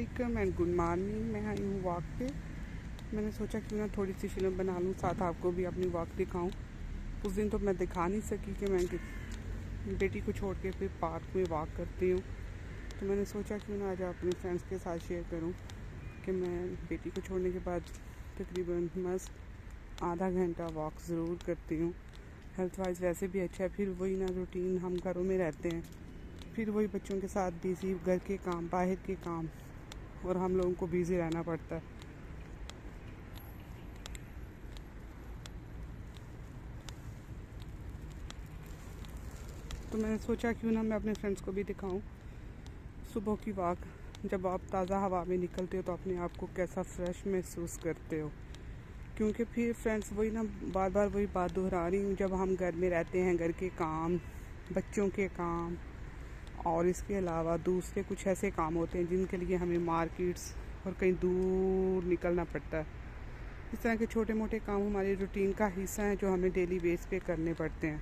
अस्सलामुअलैकुम and good morning. मैं आई हूँ वॉक पे। मैंने सोचा क्यों ना थोड़ी सी फिल्म बना लूँ, साथ आपको भी अपनी वॉक दिखाऊँ। उस दिन तो मैं दिखा नहीं सकी कि मैं बेटी को छोड़ के फिर पार्क में वॉक करती हूँ, तो मैंने सोचा क्यों ना आज अपने फ्रेंड्स के साथ शेयर करूँ कि मैं बेटी को छोड़ने के बाद तकरीबन मस्त आधा घंटा वॉक ज़रूर करती हूँ। हेल्थ वाइज वैसे भी अच्छा है। फिर वही ना रूटीन, हम घरों में रहते हैं, फिर वही बच्चों के साथ बिज़ी, घर के काम, बाहर के काम, और हम लोगों को बिज़ी रहना पड़ता है। तो मैंने सोचा क्यों ना मैं अपने फ्रेंड्स को भी दिखाऊं सुबह की वॉक। जब आप ताज़ा हवा में निकलते हो तो अपने आप को कैसा फ्रेश महसूस करते हो। क्योंकि फिर फ्रेंड्स वही ना, बार बार वही बात दोहरा रही हूँ, जब हम घर में रहते हैं, घर के काम, बच्चों के काम और इसके अलावा दूसरे कुछ ऐसे काम होते हैं जिनके लिए हमें मार्केट्स और कहीं दूर निकलना पड़ता है। इस तरह के छोटे मोटे काम हमारे रूटीन का हिस्सा है जो हमें डेली बेस पे करने पड़ते हैं।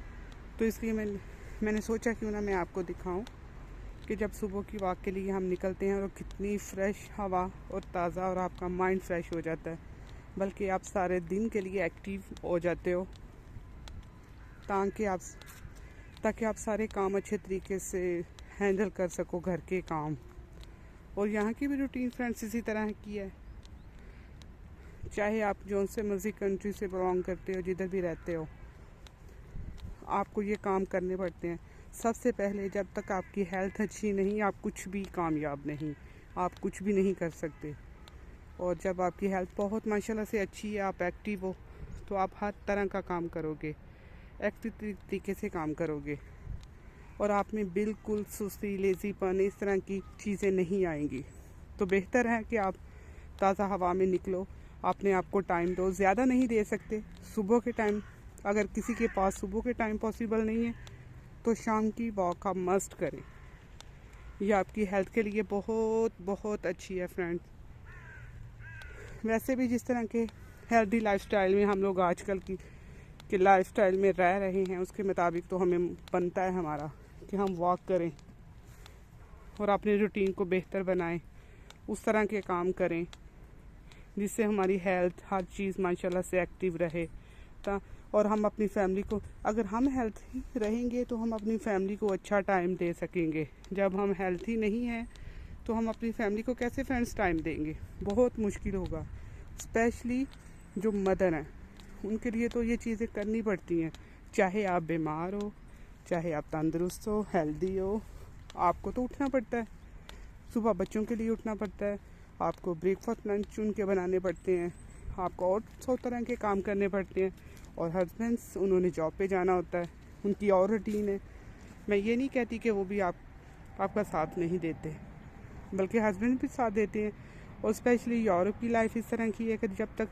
तो इसलिए मैंने सोचा क्यों ना मैं आपको दिखाऊं कि जब सुबह की वॉक के लिए हम निकलते हैं और कितनी फ्रेश हवा और ताज़ा, और आपका माइंड फ्रेश हो जाता है, बल्कि आप सारे दिन के लिए एक्टिव हो जाते हो, ताकि आप सारे काम अच्छे तरीके से हैंडल कर सको, घर के काम। और यहाँ की भी रूटीन फ्रेंड्स इसी तरह की है। चाहे आप जो से मर्जी कंट्री से बिलोंग करते हो, जिधर भी रहते हो, आपको ये काम करने पड़ते हैं। सबसे पहले जब तक आपकी हेल्थ अच्छी नहीं, आप कुछ भी कामयाब नहीं, आप कुछ भी नहीं कर सकते। और जब आपकी हेल्थ बहुत माशाल्लाह से अच्छी है, आप एक्टिव हो, तो आप हर तरह का काम करोगे, एक्टिव तरीके से काम करोगे, और आप में बिल्कुल सुस्ती, लेज़ीपन, इस तरह की चीज़ें नहीं आएंगी। तो बेहतर है कि आप ताज़ा हवा में निकलो, अपने आप को टाइम दो। ज़्यादा नहीं दे सकते सुबह के टाइम, अगर किसी के पास सुबह के टाइम पॉसिबल नहीं है तो शाम की वॉक आप मस्ट करें। ये आपकी हेल्थ के लिए बहुत बहुत अच्छी है फ्रेंड्स। वैसे भी जिस तरह के हेल्दी लाइफस्टाइल में हम लोग आजकल की लाइफस्टाइल में रह रहे हैं, उसके मुताबिक तो हमें बनता है हमारा कि हम वॉक करें और अपने रूटीन को बेहतर बनाएं, उस तरह के काम करें जिससे हमारी हेल्थ, हर चीज़ माशाल्लाह से एक्टिव रहे। और हम अपनी फैमिली को, अगर हम हेल्थी रहेंगे तो हम अपनी फैमिली को अच्छा टाइम दे सकेंगे। जब हम हेल्थी नहीं हैं तो हम अपनी फैमिली को कैसे फ्रेंड्स टाइम देंगे, बहुत मुश्किल होगा। स्पेशली जो मदर हैं, उनके लिए तो ये चीज़ें करनी पड़ती हैं। चाहे आप बीमार हो, चाहे आप तंदुरुस्त हो, हेल्दी हो, आपको तो उठना पड़ता है। सुबह बच्चों के लिए उठना पड़ता है, आपको ब्रेकफास्ट लंच उनके बनाने पड़ते हैं, आपको और 100 तरह के काम करने पड़ते हैं। और हस्बैंड्स, उन्होंने जॉब पे जाना होता है, उनकी और रूटीन है। मैं ये नहीं कहती कि वो भी आपका साथ नहीं देते, बल्कि हस्बैंड भी साथ देते हैं। और स्पेशली यूरोप की लाइफ इस तरह की है कि जब तक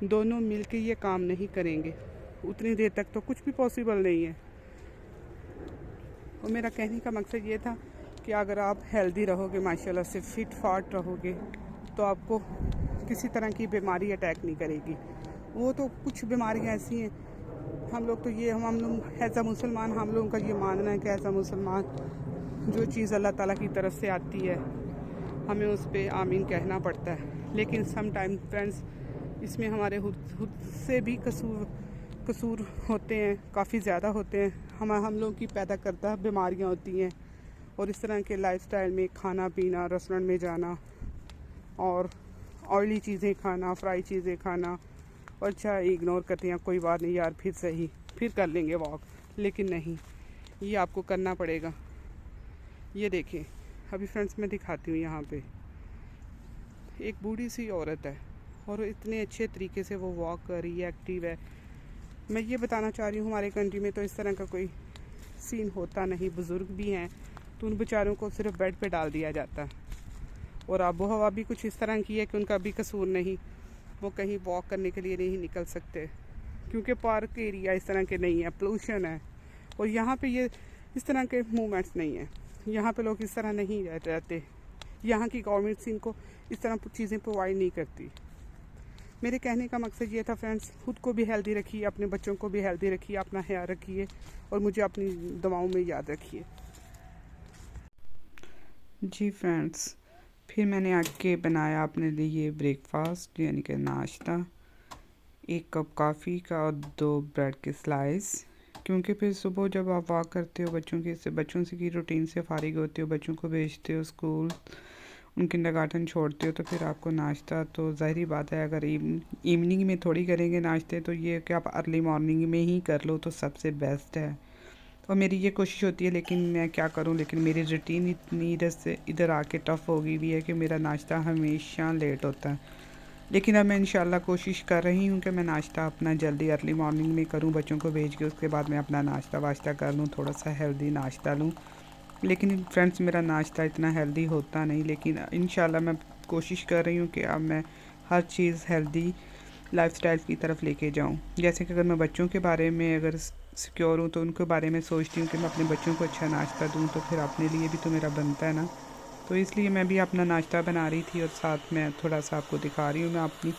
दोनों मिल के ये काम नहीं करेंगे, उतनी देर तक तो कुछ भी पॉसिबल नहीं है। और मेरा कहने का मकसद ये था कि अगर आप हेल्दी रहोगे, माशाल्लाह से फिट फाट रहोगे, तो आपको किसी तरह की बीमारी अटैक नहीं करेगी। वो तो कुछ बीमारियां ऐसी हैं, हम लोग तो ये हम लोग एज अ मुसलमान, हम लोगों का ये मानना है कि एज अ मुसलमान जो चीज़ अल्लाह ताला की तरफ से आती है, हमें उस पर आमीन कहना पड़ता है। लेकिन सम टाइम फ्रेंड्स, इसमें हमारे खुद से भी कसूर होते हैं, काफ़ी ज़्यादा होते हैं। हम लोग की पैदा करता बीमारियां होती हैं। और इस तरह के लाइफस्टाइल में खाना पीना, रेस्टोरेंट में जाना और ऑयली चीज़ें खाना, फ्राई चीज़ें खाना, और अच्छा इग्नोर करते हैं, कोई बात नहीं यार, फिर सही, फिर कर लेंगे वॉक। लेकिन नहीं, ये आपको करना पड़ेगा। ये देखें, अभी फ्रेंड्स मैं दिखाती हूँ, यहाँ पे एक बूढ़ी सी औरत है और इतने अच्छे तरीके से वो वॉक कर रही है, एक्टिव है। मैं ये बताना चाह रही हूँ, हमारे कंट्री में तो इस तरह का कोई सीन होता नहीं। बुज़ुर्ग भी हैं तो उन बेचारों को सिर्फ बेड पे डाल दिया जाता है। और आबो हवा भी कुछ इस तरह की है कि उनका भी कसूर नहीं, वो कहीं वॉक करने के लिए नहीं निकल सकते, क्योंकि पार्क एरिया इस तरह के नहीं है, पोल्यूशन है। और यहाँ पे ये इस तरह के मूवमेंट्स नहीं है, यहाँ पे लोग इस तरह नहीं रहते। यहाँ की गवर्नमेंट इनको इस तरह चीज़ें प्रोवाइड नहीं करती। मेरे कहने का मकसद ये था फ्रेंड्स, खुद को भी हेल्दी रखिए, अपने बच्चों को भी हेल्दी रखिए, अपना ख्याल रखिए, और मुझे अपनी दुआओं में याद रखिए। जी फ्रेंड्स, फिर मैंने आके बनाया अपने लिए ब्रेकफास्ट यानी कि नाश्ता, 1 कप कॉफ़ी का और 2 ब्रेड के स्लाइस। क्योंकि फिर सुबह जब आप वॉक करते हो बच्चों से की रूटीन से फारिग होते हो, बच्चों को भेजते हो स्कूल, उनकी किंडरगार्टन छोड़ते हो, तो फिर आपको नाश्ता तो ज़ाहिर बात है अगर इवनिंग में थोड़ी करेंगे नाश्ते, तो ये कि आप अर्ली मॉर्निंग में ही कर लो तो सबसे बेस्ट है। और मेरी ये कोशिश होती है, लेकिन मैं क्या करूं, लेकिन मेरी रूटीन इतनी इधर आके टफ़ हो गई हुई है कि मेरा नाश्ता हमेशा लेट होता है। लेकिन अब मैं इंशाल्लाह कोशिश कर रही हूं कि मैं नाश्ता अपना जल्दी अर्ली मॉर्निंग में करूं, बच्चों को भेज के उसके बाद मैं अपना नाश्ता वाश्ता कर लूं, थोड़ा सा हेल्दी नाश्ता लूं। लेकिन फ्रेंड्स मेरा नाश्ता इतना हेल्दी होता नहीं, लेकिन इंशाल्लाह मैं कोशिश कर रही हूँ कि अब मैं हर चीज़ हेल्दी लाइफस्टाइल की तरफ लेके जाऊँ। जैसे कि अगर मैं बच्चों के बारे में अगर सिक्योर हूँ तो उनके बारे में सोचती हूँ कि मैं अपने बच्चों को अच्छा नाश्ता दूँ, तो फिर अपने लिए भी तो मेरा बनता है ना। तो इसलिए मैं भी अपना नाश्ता बना रही थी और साथ में थोड़ा सा आपको दिखा रही हूँ मैं अपनी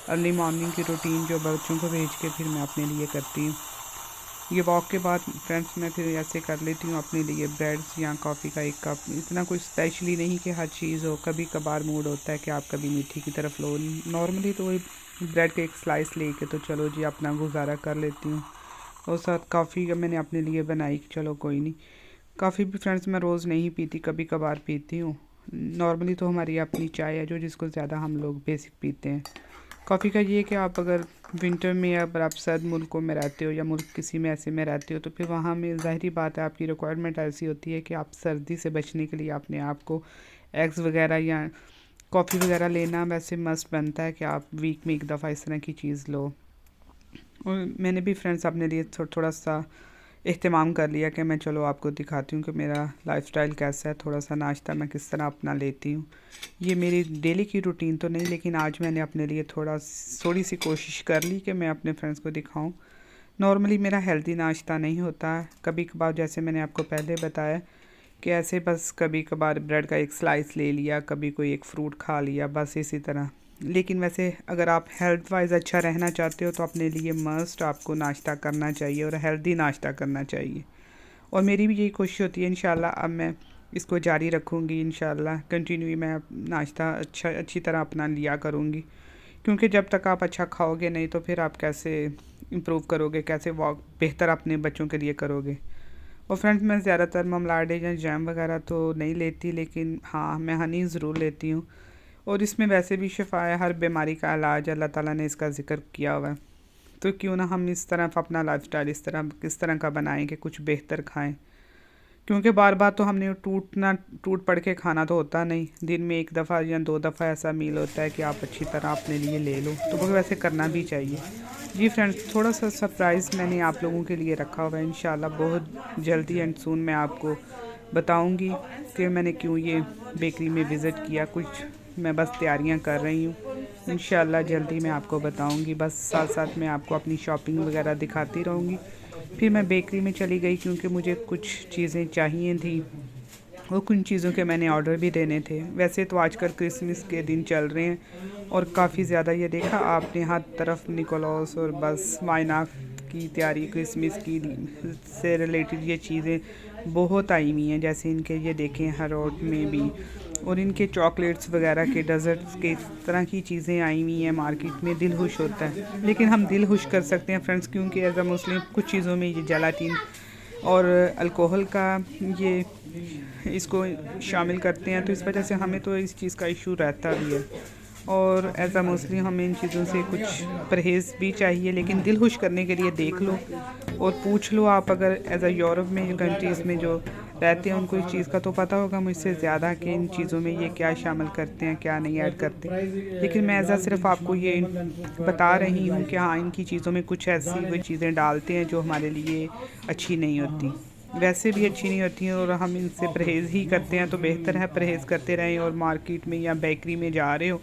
अर्ली मॉर्निंग की रूटीन जो बच्चों को भेज के फिर मैं अपने लिए करती हूँ। ये वॉक के बाद फ्रेंड्स मैं फिर ऐसे कर लेती हूँ अपने लिए ब्रेड्स या कॉफ़ी का 1 कप। इतना कुछ स्पेशली नहीं कि हर चीज़ हो, कभी कभार मूड होता है कि आप कभी मीठी की तरफ लो। नॉर्मली तो वही ब्रेड के 1 स्लाइस लेके तो चलो जी अपना गुजारा कर लेती हूँ। और साथ कॉफ़ी का मैंने अपने लिए बनाई कि चलो कोई नहीं। कॉफ़ी भी फ्रेंड्स मैं रोज़ नहीं पीती, कभी कभार पीती हूँ। नॉर्मली तो हमारी अपनी चाय है जो जिसको ज़्यादा हम लोग बेसिक पीते हैं। कॉफ़ी का ये कि आप अगर विंटर में या अगर आप सर्द मुल्कों में रहते हो या मुल्क किसी में ऐसे में रहते हो, तो फिर वहाँ में ज़ाहिरी बात है आपकी रिक्वायरमेंट ऐसी होती है कि आप सर्दी से बचने के लिए अपने आप को एग्स वगैरह या कॉफ़ी वगैरह लेना वैसे मस्ट बनता है कि आप वीक में 1 दफ़ा इस तरह की चीज़ लो। और मैंने भी फ्रेंड्स अपने लिए थोड़ा सा एहतमाम कर लिया कि मैं चलो आपको दिखाती हूँ कि मेरा लाइफस्टाइल कैसा है, थोड़ा सा नाश्ता मैं किस तरह अपना लेती हूँ। ये मेरी डेली की रूटीन तो नहीं, लेकिन आज मैंने अपने लिए थोड़ी सी कोशिश कर ली कि मैं अपने फ्रेंड्स को दिखाऊं। नॉर्मली मेरा हेल्दी नाश्ता नहीं होता है, कभी कभार जैसे मैंने आपको पहले बताया कि ऐसे बस कभी कभार ब्रेड का 1 स्लाइस ले लिया, कभी कोई एक फ्रूट खा लिया, बस इसी तरह। लेकिन वैसे अगर आप हेल्थ वाइज अच्छा रहना चाहते हो तो अपने लिए मस्ट आपको नाश्ता करना चाहिए और हेल्दी नाश्ता करना चाहिए। और मेरी भी यही कोशिश होती है इंशाल्लाह अब मैं इसको जारी रखूँगी, इंशाल्लाह कंटिन्यू मैं नाश्ता अच्छी तरह अपना लिया करूँगी। क्योंकि जब तक आप अच्छा खाओगे नहीं तो फिर आप कैसे इम्प्रूव करोगे, कैसे वॉक बेहतर अपने बच्चों के लिए करोगे। और फ्रेंड्स मैं ज़्यादातर ममलाडे या जैम वगैरह तो नहीं लेती, लेकिन हाँ मैं हनी ज़रूर लेती हूँ। और इसमें वैसे भी शिफा है, हर बीमारी का इलाज अल्लाह ताला ने इसका ज़िक्र किया हुआ है। तो क्यों ना हम इस तरफ अपना लाइफस्टाइल किस तरह का बनाएं कि कुछ बेहतर खाएं। क्योंकि बार बार तो हमने टूट पड़ के खाना तो होता नहीं, दिन में 1 दफ़ा या 2 दफ़ा ऐसा मील होता है कि आप अच्छी तरह अपने लिए ले लो, तो वो वैसे करना भी चाहिए। जी फ्रेंड्स थोड़ा सा सरप्राइज़ मैंने आप लोगों के लिए रखा हुआ है, इंशाल्लाह बहुत जल्दी एंड सून मैं आपको बताऊंगी कि मैंने क्यों ये बेकरी में विज़िट किया। कुछ मैं बस तैयारियां कर रही हूँ, इंशाल्लाह जल्दी मैं आपको बताऊंगी। बस साथ साथ मैं आपको अपनी शॉपिंग वगैरह दिखाती रहूँगी। फिर मैं बेकरी में चली गई क्योंकि मुझे कुछ चीज़ें चाहिए थी और कुछ चीज़ों के मैंने ऑर्डर भी देने थे। वैसे तो आजकल क्रिसमस के दिन चल रहे हैं और काफ़ी ज़्यादा ये देखा आपने हर तरफ निकोलॉस और बस माइना की तैयारी क्रिसमस की से रिलेटेड ये चीज़ें बहुत आई हुई हैं। जैसे इनके ये देखें हर रोड में भी, और इनके चॉकलेट्स वगैरह के डेजर्ट्स के इस तरह की चीज़ें आई हुई हैं मार्केट में, दिल खुश होता है। लेकिन हम दिल खुश कर सकते हैं फ्रेंड्स, क्योंकि एज अ मुस्लिम कुछ चीज़ों में ये जेलाटिन और अल्कोहल का ये इसको शामिल करते हैं, तो इस वजह से हमें तो इस चीज़ का इशू रहता भी है। और एज अ मुस्लिम हमें इन चीज़ों से कुछ परहेज़ भी चाहिए, लेकिन दिल खुश करने के लिए देख लो और पूछ लो आप अगर एज अ यूरोप में जो कंट्रीज़ में जो रहते हैं उनको इस चीज़ का तो पता होगा मुझसे ज़्यादा कि इन चीज़ों में ये क्या शामिल करते हैं क्या नहीं ऐड करते। लेकिन मैं ऐसा सिर्फ आपको ये बता रही हूँ कि हाँ इनकी चीज़ों में कुछ ऐसी वो चीज़ें डालते हैं जो हमारे लिए अच्छी नहीं होती, वैसे भी अच्छी नहीं होती हैं, और हम इनसे परहेज़ ही करते हैं तो बेहतर है परहेज़ करते रहें। और मार्केट में या बेकरी में जा रहे हो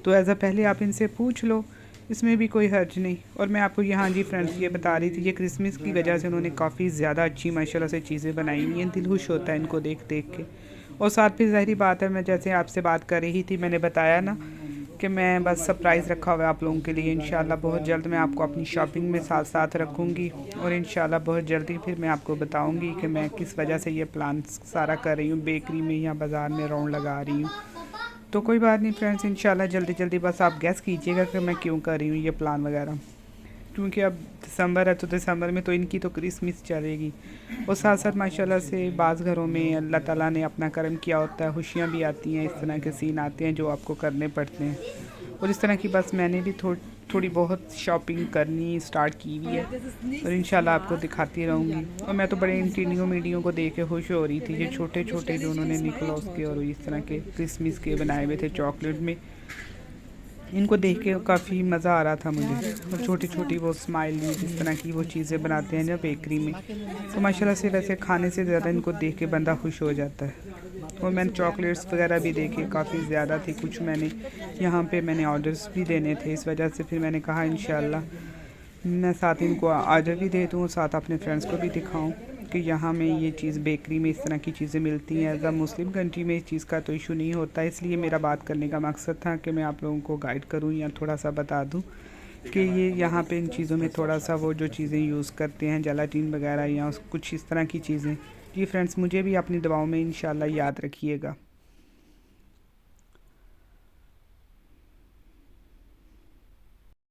तो एज़ अ पहले आप इनसे पूछ लो, इसमें भी कोई हर्ज नहीं। और मैं आपको यहाँ जी फ्रेंड्स ये बता रही थी, ये क्रिसमस की वजह से उन्होंने काफ़ी ज़्यादा अच्छी माशाल्लाह से चीज़ें बनाई हुई हैं, दिल खुश होता है इनको देख देख के। और साथ भी ज़ाहिरी बात है मैं जैसे आपसे बात कर रही थी मैंने बताया ना कि मैं बस सरप्राइज़ रखा हुआ है आप लोगों के लिए। इंशाल्लाह बहुत जल्द मैं आपको अपनी शॉपिंग में साथ साथ रखूँगी और इंशाल्लाह बहुत जल्दी फिर मैं आपको बताऊँगी कि मैं किस वजह से ये प्लान सारा कर रही हूँ, बेकरी में या बाज़ार में राउंड लगा रही हूँ। तो कोई बात नहीं फ्रेंड्स, इंशाल्लाह जल्दी जल्दी बस आप गैस कीजिएगा कि मैं क्यों कर रही हूँ ये प्लान वगैरह, क्योंकि अब दिसंबर है तो दिसंबर में तो इनकी तो क्रिसमस चलेगी। और साथ साथ माशाल्लाह से बाज़ घरों में अल्लाह ताला ने अपना करम किया होता है, खुशियाँ भी आती हैं, इस तरह के सीन आते हैं जो आपको करने पड़ते हैं। और इस तरह की बस मैंने भी थोड़ी बहुत शॉपिंग करनी स्टार्ट की हुई है और इंशाल्लाह आपको दिखाती रहूँगी। और मैं तो बड़े इन वीडियो को देख के खुश हो रही थी, ये छोटे छोटे जो उन्होंने निकोलॉस के और इस तरह के क्रिसमस के बनाए हुए थे चॉकलेट में, इनको देख के काफ़ी मज़ा आ रहा था मुझे। और छोटी छोटी वो स्माइली जिस तरह की वो चीज़ें बनाते हैं ना बेकरी में, तो माशाल्लाह से वैसे खाने से ज़्यादा इनको देख के बंदा खुश हो जाता है। और मैंने चॉकलेट्स वगैरह भी देखे, काफ़ी ज़्यादा थी, कुछ मैंने ऑर्डर्स भी देने थे, इस वजह से फिर मैंने कहा इंशाल्लाह मैं साथ इनको ऑर्डर भी दे दूँ और साथ अपने फ्रेंड्स को भी दिखाऊँ कि यहाँ में ये चीज़ बेकरी में इस तरह की चीज़ें मिलती हैं। एज अ मुस्लिम कंट्री में इस चीज़ का तो इशू नहीं होता, इसलिए मेरा बात करने का मकसद था कि मैं आप लोगों को गाइड करूँ या थोड़ा सा बता दूँ कि ये यहाँ पे इन चीज़ों में थोड़ा सा वो जो चीज़ें यूज़ करते हैं जेलाटिन वगैरह या कुछ इस तरह की चीज़ें। जी फ्रेंड्स, मुझे भी अपनी दवाओं में इंशाल्लाह याद रखिएगा।